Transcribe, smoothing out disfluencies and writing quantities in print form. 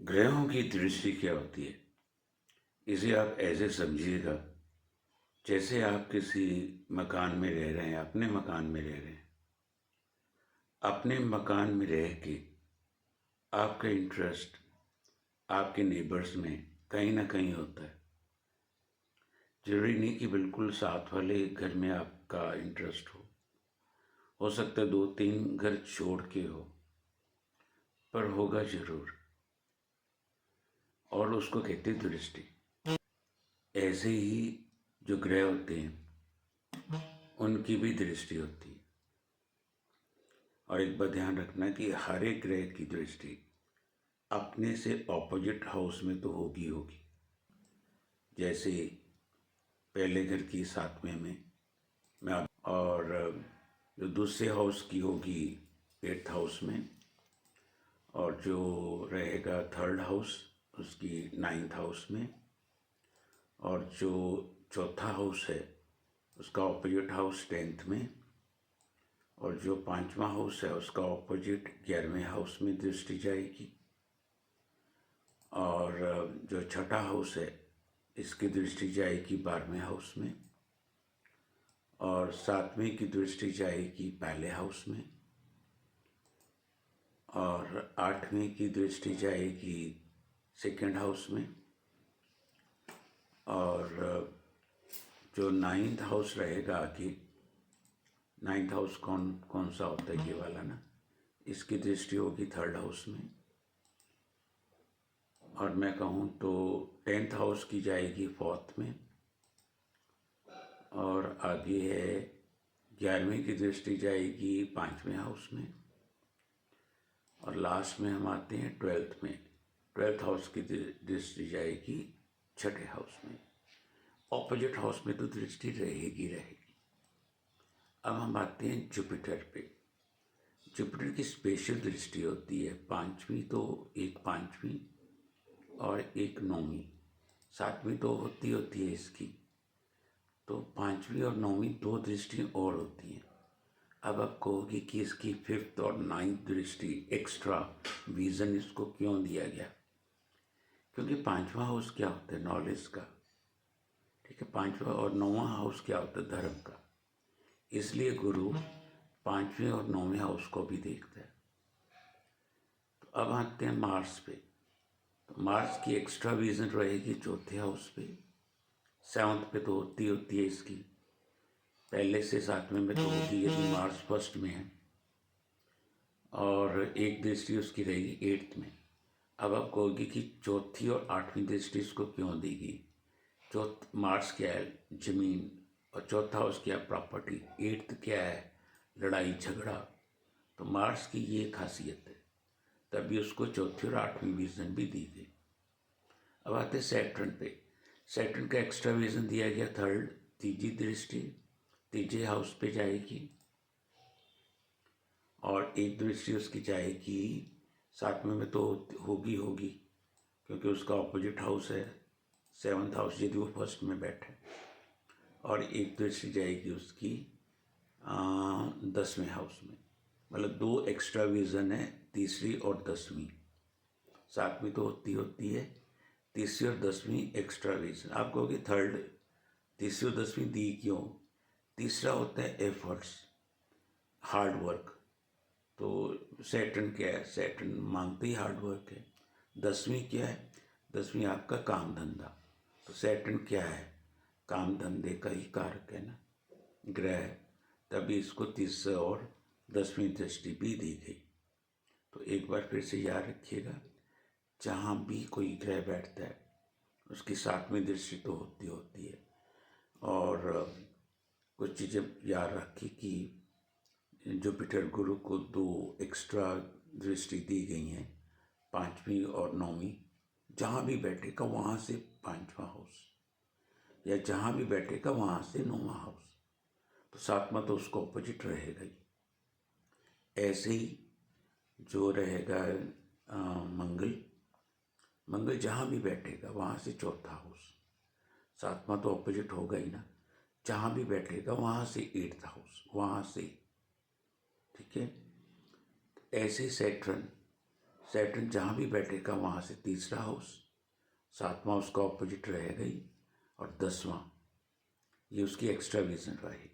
ग्रहों की दृष्टि क्या होती है? इसे आप ऐसे समझिएगा जैसे आप किसी मकान में रह रहे हैं, अपने मकान में रह रहे हैं। अपने मकान में रह के आपका इंटरेस्ट आपके नेबर्स में कहीं ना कहीं होता है। जरूरी नहीं कि बिल्कुल साथ वाले घर में आपका इंटरेस्ट हो सकता है 2-3 घर छोड़ के हो, पर होगा जरूर। और उसको कहते हैं दृष्टि। ऐसे ही जो ग्रह होते हैं उनकी भी दृष्टि होती है। और एक बात ध्यान रखना कि हर एक ग्रह की दृष्टि अपने से ऑपोजिट हाउस में तो होगी होगी। जैसे पहले घर की 7वें में और जो दूसरे हाउस की होगी 8th हाउस में, और जो रहेगा 3rd हाउस उसकी 9th हाउस में, और जो चौथा हाउस है उसका ऑपोजिट हाउस 10th में, और जो 5वां हाउस है उसका ऑपोजिट 11वें हाउस में दृष्टि जाएगी। और जो छठा हाउस है इसकी दृष्टि जाएगी 12वें हाउस में, और 7वें की दृष्टि जाएगी पहले हाउस में, और 8वें की दृष्टि जाएगी 2nd हाउस में, और जो 9th हाउस रहेगा आगे, 9th हाउस कौन कौन सा होता है, ये वाला ना, इसकी दृष्टि होगी 3rd हाउस में। और मैं कहूँ तो 10th हाउस की जाएगी 4th में, और आगे है 11वीं की दृष्टि जाएगी 5वें हाउस में, और लास्ट में हम आते हैं 12th में। 12th हाउस की दृष्टि जाएगी 6ठे हाउस में। ऑपोजिट हाउस में तो दृष्टि रहेगी रहेगी। अब हम आते हैं जुपिटर पे। जुपिटर की स्पेशल दृष्टि होती है 5वीं, तो एक 5वीं और एक 9वीं। 7वीं तो होती है इसकी, तो 5वीं और 9वीं 2 दृष्टि और होती हैं। अब आप कहोगे कि इसकी 5th और 9th दृष्टि एक्स्ट्रा विजन इसको क्यों दिया गया? क्योंकि 5वां हाउस क्या होता है? नॉलेज का। ठीक है, 5वां और 9वां हाउस क्या होता है? धर्म का। इसलिए गुरु 5वें और 9वें हाउस को भी देखता है। तो अब आते हैं मार्स पे। तो मार्स की एक्स्ट्रा विजन रहेगी 4थे हाउस पे। 7th पे तो होती है इसकी, पहले से 7वें में तो होगी यदि मार्स फर्स्ट में है, और एक दृष्टि उसकी रहेगी 8th में। अब आप कहोगे कि चौथी और 8वीं दृष्टि इसको क्यों देगी? मार्स क्या है? जमीन। और चौथा हाउस क्या है? प्रॉपर्टी। 8th क्या है? लड़ाई झगड़ा। तो मार्स की ये खासियत है, तभी उसको चौथी और 8वीं विजन भी दी गई। अब आते सैटर्न पे। सैटर्न का एक्स्ट्रा विजन दिया गया 3rd, तीजी दृष्टि 3जे हाउस पे जाएगी, और एक दृष्टि उसकी जाएगी 7वें में तो होगी होगी, क्योंकि उसका ऑपोजिट हाउस है 7th हाउस, यदि वो फर्स्ट में बैठे। और एक दृष्टि जाएगी उसकी 10वें हाउस में। मतलब 2 एक्स्ट्रा विजन है, तीसरी और 10वीं। 7वीं तो होती है, तीसरी और 10वीं एक्स्ट्रा विजन। आप कहोगे 3rd, तीसरी और 10वीं दी क्यों? तीसरा होता है एफर्ट्स, हार्ड वर्क। तो सैटर्न क्या है? सैटर्न मांगते ही हार्ड वर्क है। 10वीं क्या है? 10वीं आपका काम धंधा। तो सैटर्न क्या है? काम धंधे का ही कारक है ना, ग्रह है। तभी इसको 30 और 10वीं दृष्टि भी दी गई। तो एक बार फिर से याद रखिएगा, जहाँ भी कोई ग्रह बैठता है उसकी 7वीं दृष्टि तो होती है। और कुछ चीज़ें याद रखी कि जुपिटर गुरु को 2 एक्स्ट्रा दृष्टि दी गई हैं, 5वीं और 9वीं। जहाँ भी बैठेगा वहाँ से 5वां हाउस, या जहाँ भी बैठेगा वहाँ से 9वां हाउस, तो 7वां तो उसको ऑपोजिट रहेगा ही। ऐसे ही जो रहेगा मंगल जहाँ भी बैठेगा वहाँ से 4था हाउस, 7वां तो ऑपोजिट होगा ही ना। जहाँ भी बैठेगा वहाँ से 8th हाउस, वहाँ से। ठीक है, ऐसे सैटर्न सैटर्न जहाँ भी बैठेगा वहाँ से तीसरा हाउस, सातवां उसका ऑपोजिट रहेगा ही, और 10वां ये उसकी एक्स्ट्रा विजन रहेगी।